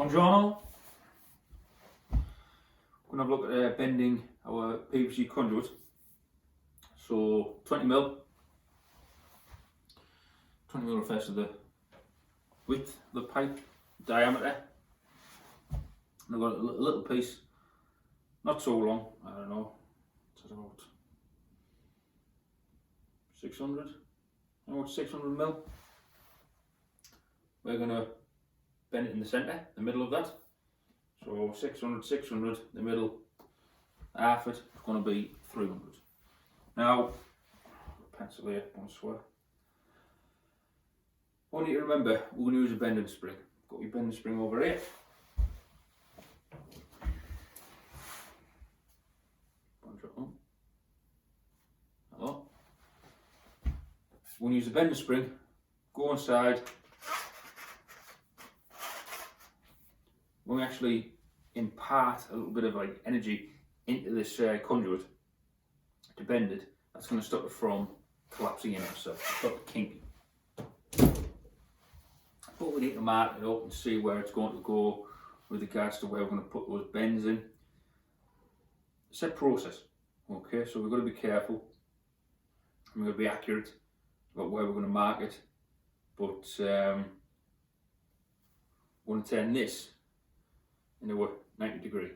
Buongiorno. We're going to have a look at bending our PVC conduit. So 20mm. 20mm refers to the width of the pipe, diameter. And I've got a little piece, not so long, I don't know, it's about 600, about 600mm. We're going to bend it in the centre, the middle of that. So 600, the middle, half it is going to be 300. Now, pencil here, once swear. What you need to remember, we're going to use a bending spring. Got your bending spring over here. Hello. We're going to use the bending spring, go inside. When we actually impart a little bit of energy into this conduit to bend it, that's going to stop it from collapsing in itself, stop it kinking. But we need to mark it up and see where it's going to go with regards to where we're going to put those bends in. It's a process, okay, so we've got to be careful and we've got to be accurate about where we're going to mark it, but we're going to turn this into a 90 degree.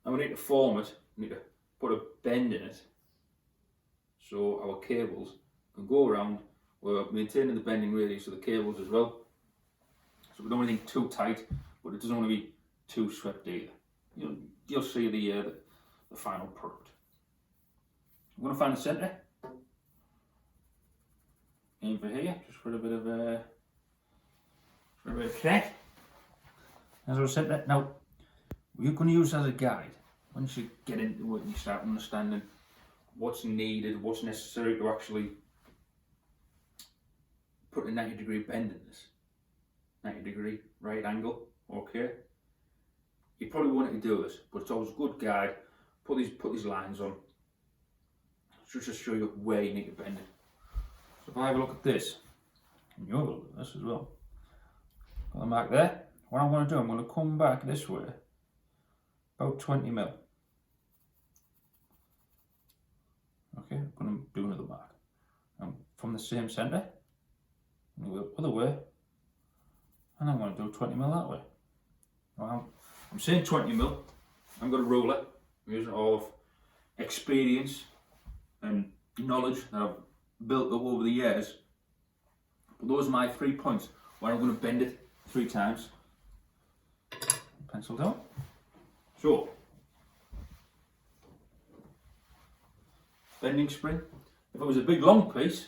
And we need to form it, we need to put a bend in it so our cables can go around. We're maintaining the bending radius of the cables as well. So we don't want anything too tight, but it doesn't want to be too swept either. You'll see the final product. I'm going to find the centre. Aim for here, just for a bit of crack. As I was saying that, now we're going to use as a guide. Once you get into it and you start understanding what's needed, what's necessary to actually put a 90 degree bend in this, 90 degree right angle, okay? You probably want to do this, but it's always a good guide. Put these lines on, just to show you where you need to bend it. So if I have a look at this, and you have a look at this as well, got the mark there. What I'm going to do, I'm going to come back this way, about 20mm. Okay, I'm going to do another mark. And from the same centre, I'm going to go the other way, and I'm going to do 20mm that way. Now, I'm saying 20mm, I'm going to roll it. I'm using all of experience and knowledge that I've built up over the years. But those are my 3 points where I'm going to bend it 3 times. Pencil down. So, bending spring. If it was a big long piece,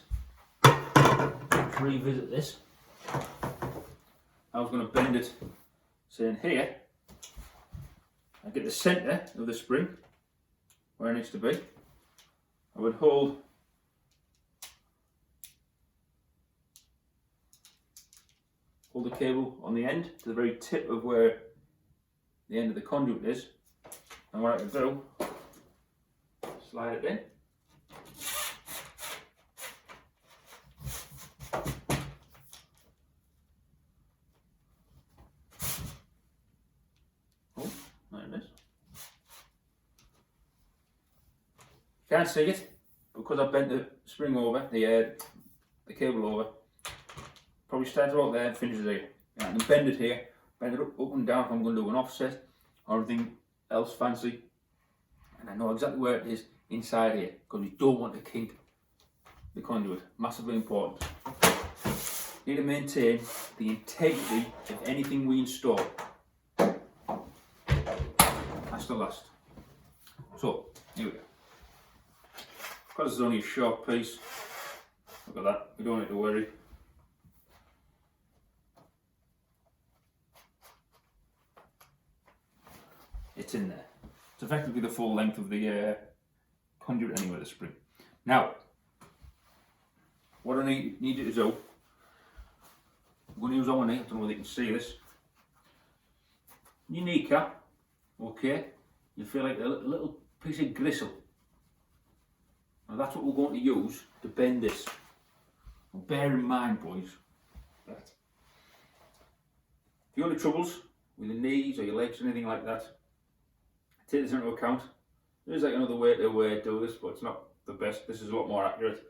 let's revisit this. I was going to bend it, say in here. I get the centre of the spring where it needs to be. I would hold the cable on the end to the very tip of where the end of the conduit is, and what I can do, slide it in. Oh, there it is. Can't see it because I bent the spring over, the cable over. Probably starts about there and finishes here. Yeah, and then bend it here, bend it up and down if I'm going to do an offset or anything else fancy. And I know exactly where it is inside here, because we don't want to kink the conduit. Massively important. Need to maintain the integrity of anything we install. That's the last. So, here we go. Because it's only a short piece, look at that, we don't need to worry. It's in there. It's effectively the full length of the conduit anyway, the spring. Now, what I need you to do, I'm going to use on my knee, I don't know whether you can see this. Your kneecap, okay, you feel like a little piece of gristle. Now that's what we're going to use to bend this. Bear in mind, boys, that if you're in troubles with your knees or your legs or anything like that, take this into account. There's like another way to do this, but it's not the best. This is a lot more accurate,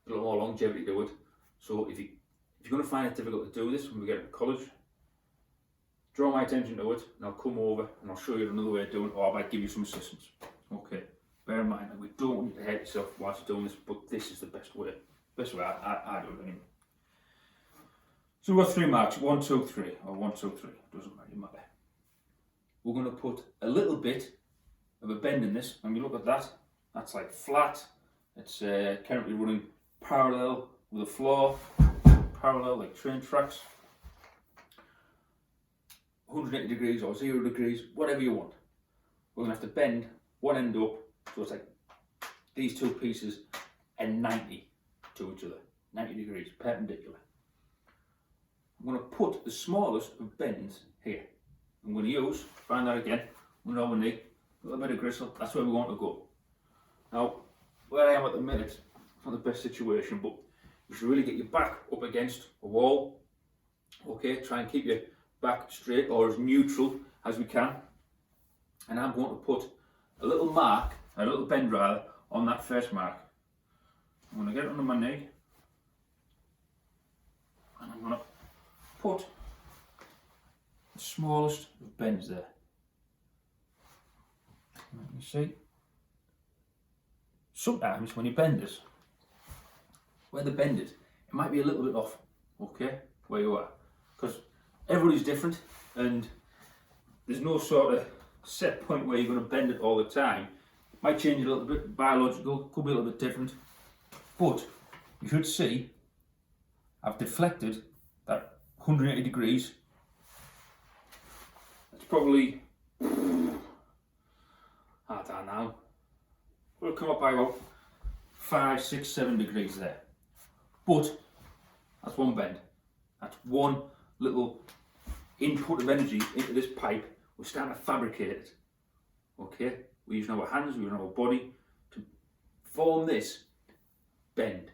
a lot more longevity to it. So if you're going to find it difficult to do this when we get to college, draw my attention to it, and I'll come over and I'll show you another way of doing it, or I might give you some assistance. Okay, bear in mind that we don't need to hurt yourself whilst you're doing this, but this is the best way. Best way I do it anyway. So we've got 3 marks, 1, 2, 3, or 1, 2, 3, doesn't really matter. We're going to put a little bit of a bend in this. When you look at that, that's like flat. It's currently running parallel with the floor, parallel like train tracks. 180 degrees or 0 degrees, whatever you want. We're going to have to bend one end up, so it's like these 2 pieces are 90 to each other, 90 degrees, perpendicular. I'm going to put the smallest of bends here. I'm going to use, find that again, under our knee, a little bit of gristle, that's where we want to go. Now, where I am at the minute, it's not the best situation, but you should really get your back up against a wall. Okay, try and keep your back straight or as neutral as we can. And I'm going to put a little mark, a little bend rather, on that first mark. I'm going to get it under my knee. And I'm going to put the smallest of bends there. You see? Sometimes when you bend this, where the bend is, it might be a little bit off, okay, where you are. Because everybody's different and there's no sort of set point where you're going to bend it all the time. It might change a little bit, biological, could be a little bit different. But you should see I've deflected that 180 degrees. It's probably, I don't know, we'll come up by about 5, 6, 7 degrees there. But that's one bend. That's one little input of energy into this pipe. We're starting to fabricate it. Okay? We're using our hands, we're using our body to form this bend.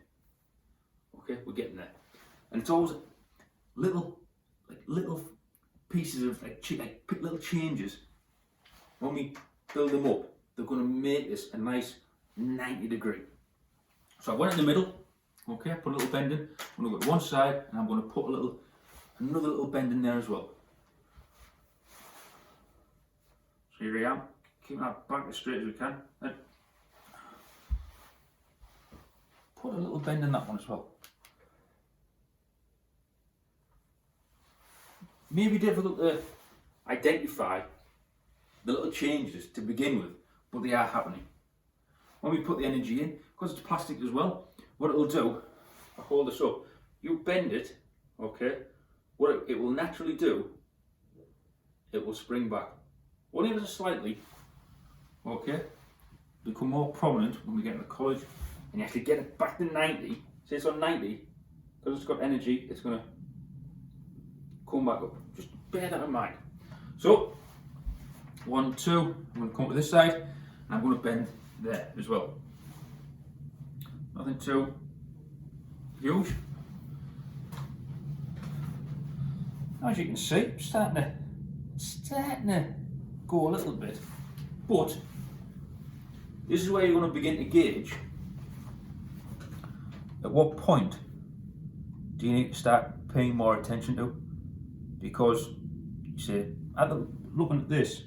Okay? We're getting there. And it's always little pieces of little changes. When we build them up, they're going to make this a nice 90 degree. So I went in the middle. Okay, put a little bend in. I'm going to go to one side and I'm going to put another little bend in there as well. So here I am, keeping that back as straight as we can. And put a little bend in that one as well. Maybe difficult to identify the little changes to begin with, but they are happening. When we put the energy in, because it's plastic as well, what it'll do, I hold this up, you bend it, okay, what it will naturally do, it will spring back. Only ever slightly, okay, become more prominent when we get into college, and you have to get it back to 90, say it's on 90, because it's got energy, it's going to come back up. Just bear that in mind. So, 1, 2, I'm going to come to this side, and I'm going to bend there as well. Nothing too huge. As you can see, I'm starting to go a little bit. But this is where you're going to begin to gauge at what point do you need to start paying more attention to. Because you see, looking at this,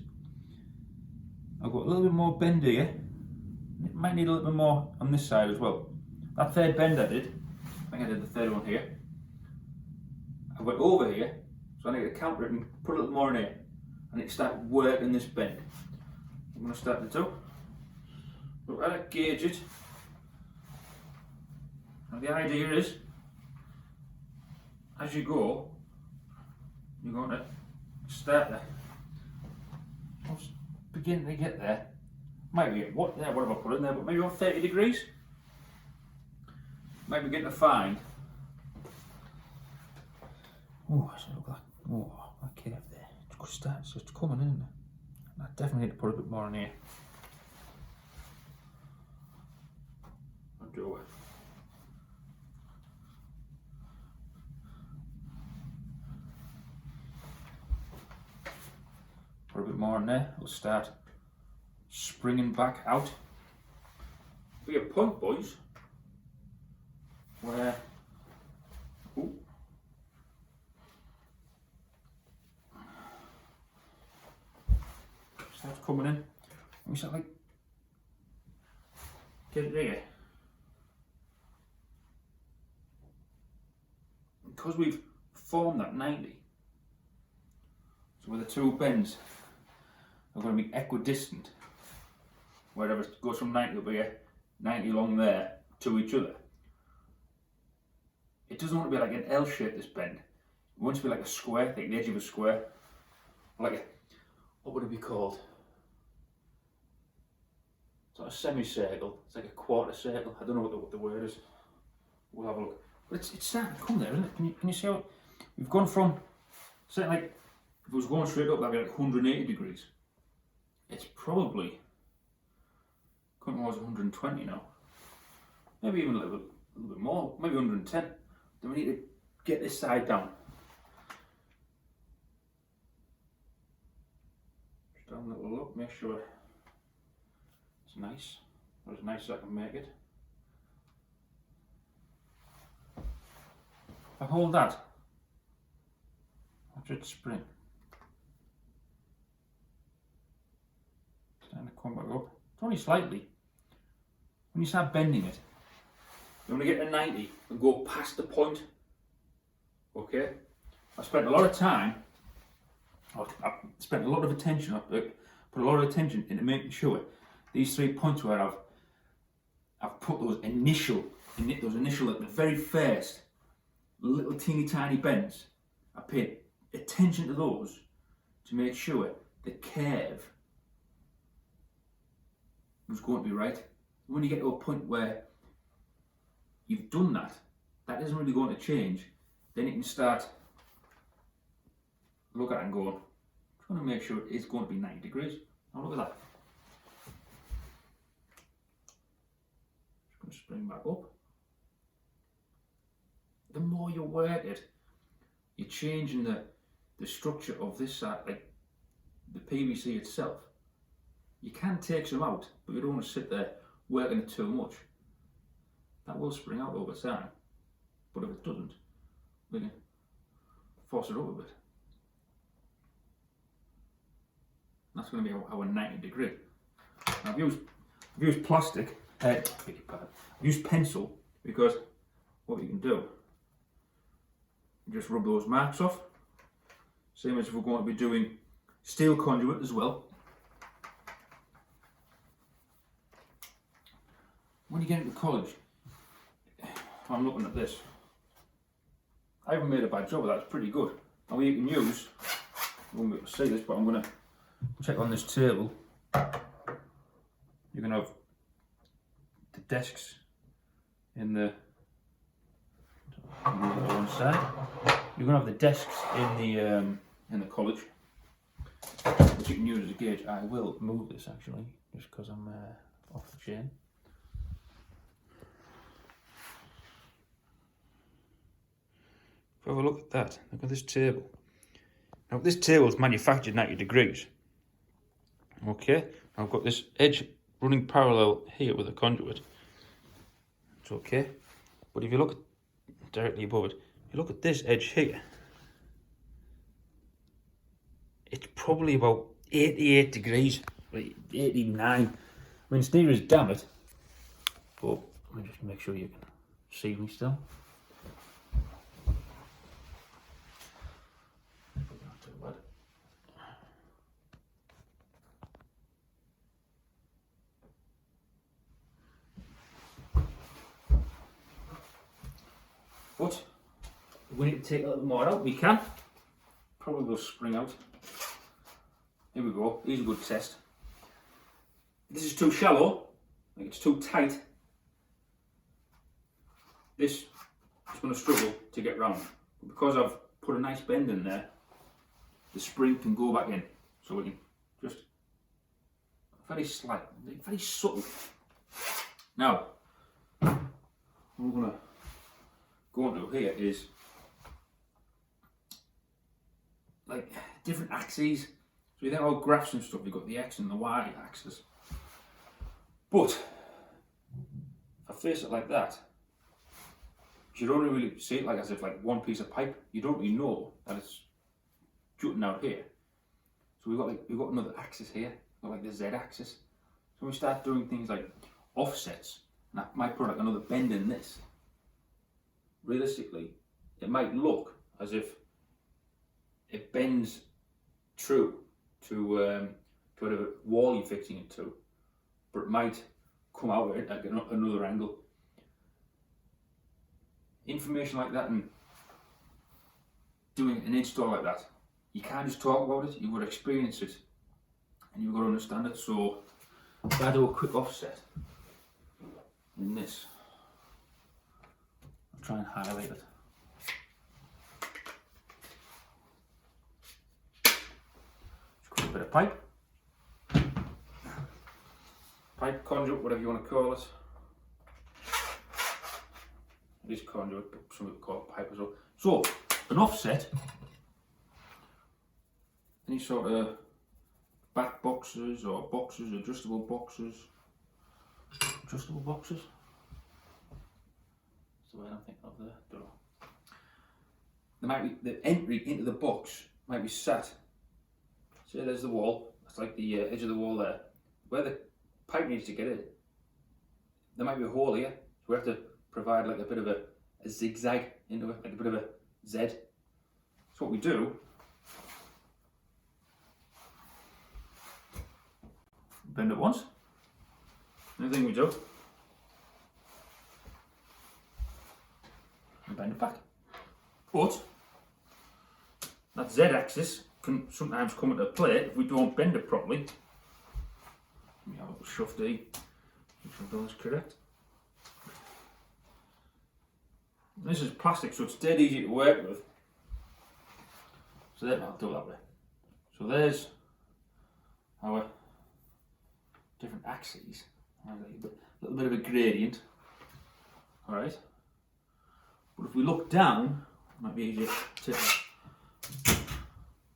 I've got a little bit more bend here. It might need a little bit more on this side as well. That third bend I did, I think I did the third one here. I went over here, so I need to counter it and put a little more in here. I need to start working this bend. I'm going to start to do. Look at it, gauge it. Now the idea is, as you go, you're going to start there. Beginning to get there. Maybe what have I put in there? But maybe on 30 degrees. Maybe getting to find. Oh, so look like that curve there. It's good start, so it's coming in. I definitely need to put a bit more in here. I'll do it. put a bit more in there, it'll start springing back out. Be a point, boys, where starts coming in. We start like get it there. Because we've formed that 90, so where the two bends are going to be equidistant, wherever it goes from 90 up here, 90 along there to each other. It doesn't want to be like an L shape, this bend. It wants to be like a square, like the edge of a square, like a, what would it be called? It's not a semicircle, it's like a quarter circle. I don't know what the word is. We'll have a look. But it's starting to come there, isn't it? Can you see how we've gone from, say like, if it was going straight up, that'd be like 180 degrees. It's probably coming towards 120 now. Maybe even a little bit more, maybe 110. Then we need to get this side down. Just have a little look, make sure it's nice, or as nice as I can make it. If I hold that, watch it spring. Starting to come back up. It's only slightly. When you start bending it, you want to get to 90 and go past the point. Okay? I spent a lot of time, I spent a lot of attention, put a lot of attention into making sure these 3 points where I've put those initial at the very first little teeny tiny bends. I paid attention to those to make sure the curve was going to be right. When you get to a point where you've done that, that isn't really going to change, then you can start look at it and go, I'm trying to make sure it is going to be 90 degrees. Now look at that. Just going to spring back up. The more you work it, you're changing the structure of this side, like the PVC itself. You can take some out, but you don't want to sit there working it too much. That will spring out over time, but if it doesn't, we can force it up a bit. That's going to be our 90 degree. Now I've used plastic, I've used pencil, because what you can do, just rub those marks off. Same as if we're going to be doing steel conduit as well. When you get into college, I'm looking at this. I haven't made a bad job of that, it's pretty good. And what you can use, you won't be able to see this, but I'm going to check on this table. You're going to have the desks in the one side. You're going to have the desks in the college, which you can use as a gauge. I will move this actually, just because I'm off the chain. Have a look at that. Look at this table. Now this table is manufactured 90 degrees. Okay, I've got this edge running parallel here with the conduit. It's okay, but if you look directly above it, if you look at this edge here, it's probably about 88 degrees, 89. I mean, it's near as damn it, but let me just make sure you can see me still. But if we need to take a little more out, we can. Probably will spring out. Here we go, here's a good test. If this is too shallow, like it's too tight, this is going to struggle to get round. But because I've put a nice bend in there, the spring can go back in. So we can just, very slight, very subtle. Now, what we're going to go on to here is like different axes. So you think about graphs and stuff, you've got the X and the Y axis. But if I face it like that, you don't really see it like as if like one piece of pipe. You don't really know that it's jutting out here. So we've got another axis here, we've got like the Z axis. So when we start doing things like offsets, and I might put like another bend in this, realistically, it might look as if it bends true to whatever wall you're fixing it to, but it might come out of it at another angle. Information like that and doing an install like that, you can't just talk about it, you've got to experience it and you've got to understand it. So if I do a quick offset in this, I'll try and highlight it. Just got a bit of pipe, conduit, whatever you want to call it. It is conduit, but some people call it pipe as well. So, an offset, any sort of back boxes or boxes, adjustable boxes. That's the way I'm thinking of there. Don't know. There might be the entry into the box might be sat. Say there's the wall. That's like the edge of the wall there. Where the pipe needs to get in, there might be a hole here. So we have to provide like a bit of a zigzag into it, like a bit of a Z. So what we do, bend it once, anything we do, and bend it back. But that Z axis can sometimes come into play if we don't bend it properly. Let me have a little shove D, make sure I've done this correct. This is plastic, so it's dead easy to work with. So then I'll do it that way. So there's our different axes. A little bit of a gradient. Alright. But if we look down, it might be easier to take the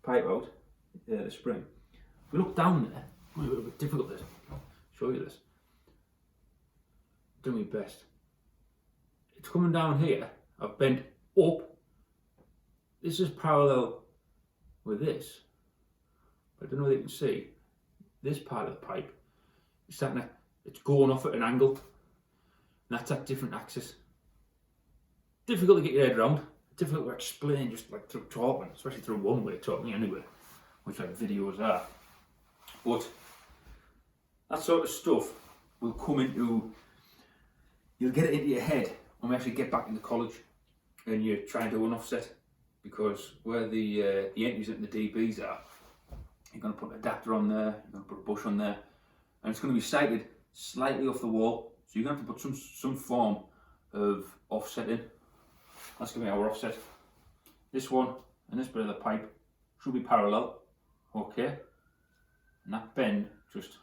pipe out, the spring. If we look down there, it's a little bit difficult to show you this. Do my best. It's coming down here, I've bent up, this is parallel with this, but I don't know if you can see, this part of the pipe, it's going off at an angle, and that's at different axis. Difficult to get your head around, difficult to explain just like through talking, especially through one way talking anyway, which like videos are. But that sort of stuff will come into, you'll get it into your head when we actually get back into college and you try and do an offset, because where the entries and the DBs are, you're going to put an adapter on there, you're going to put a bush on there, and it's going to be sighted slightly off the wall, so you're going to have to put some form of offset in. That's going to be our offset. This one and this bit of the pipe should be parallel, okay, and that bend, just,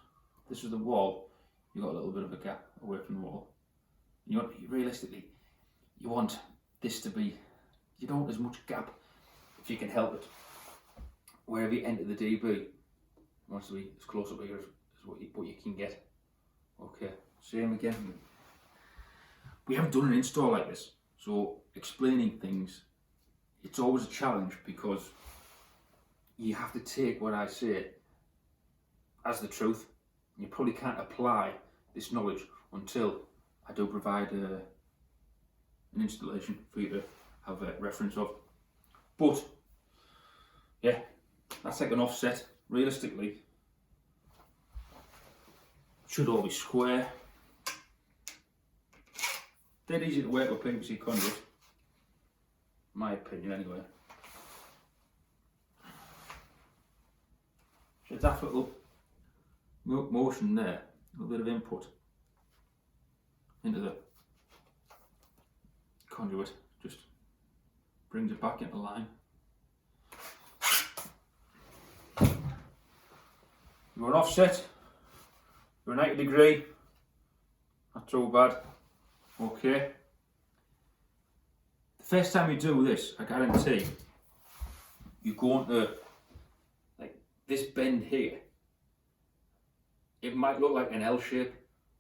this is the wall, you've got a little bit of a gap away from the wall. Realistically, you want this to be, you don't want as much gap if you can help it. Wherever you enter the DB, it wants to be as close up here as what you can get. Okay, same again. We haven't done an install like this, so explaining things, it's always a challenge, because you have to take what I say as the truth. You probably can't apply this knowledge until I do provide an installation for you to have a reference of. But yeah, that's like an offset. Realistically, it should all be square. Dead easy to work with PVC conduit, in my opinion anyway. So that little motion there, a little bit of input into the conduit, just brings it back into line. You're an offset, you're 90 degree, not too bad, okay. The first time you do this, I guarantee, you're going to, like, this bend here, it might look like an L shape,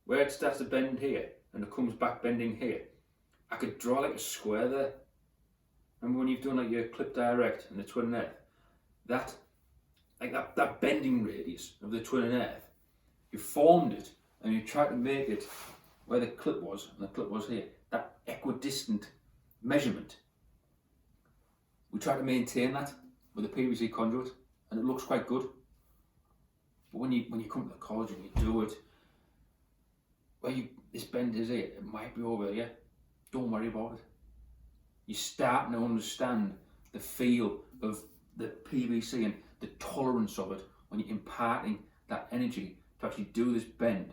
where it starts to bend here and it comes back bending here. I could draw like a square there. Remember when you've done like your clip direct and the twin and earth? That bending radius of the twin and earth, you formed it and you tried to make it where the clip was and the clip was here, that equidistant measurement. We try to maintain that with a PVC conduit and it looks quite good. But when you come to the college and you do it, where this bend is here, it might be over here. Don't worry about it. You're starting to understand the feel of the PVC and the tolerance of it when you're imparting that energy to actually do this bend.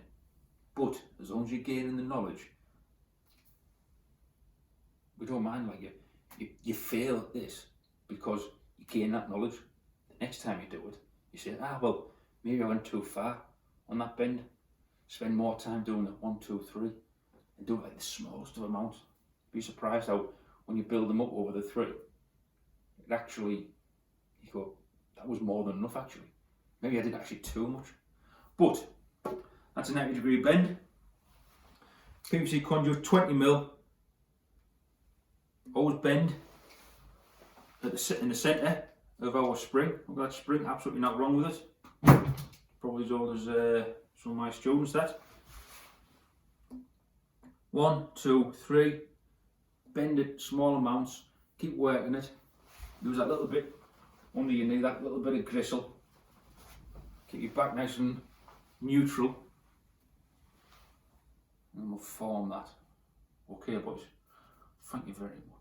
But as long as you're gaining the knowledge, we don't mind like you fail at this because you gain that knowledge. The next time you do it, you say, well, maybe I went too far on that bend. Spend more time doing it 1, 2, 3, and do it like the smallest of amounts. Be surprised how when you build them up over the 3, it actually, you go, that was more than enough actually. Maybe I did actually too much. But that's a 90-degree bend. PVC conduit, 20mm. Always bend in the centre of our spring. Look at that spring, absolutely not wrong with it. Probably as old as some of my students that. 1, 2, 3. Bend it small amounts. Keep working it. Use that little bit under your knee, that little bit of gristle. Keep your back nice and neutral. And we'll form that. Okay boys, thank you very much.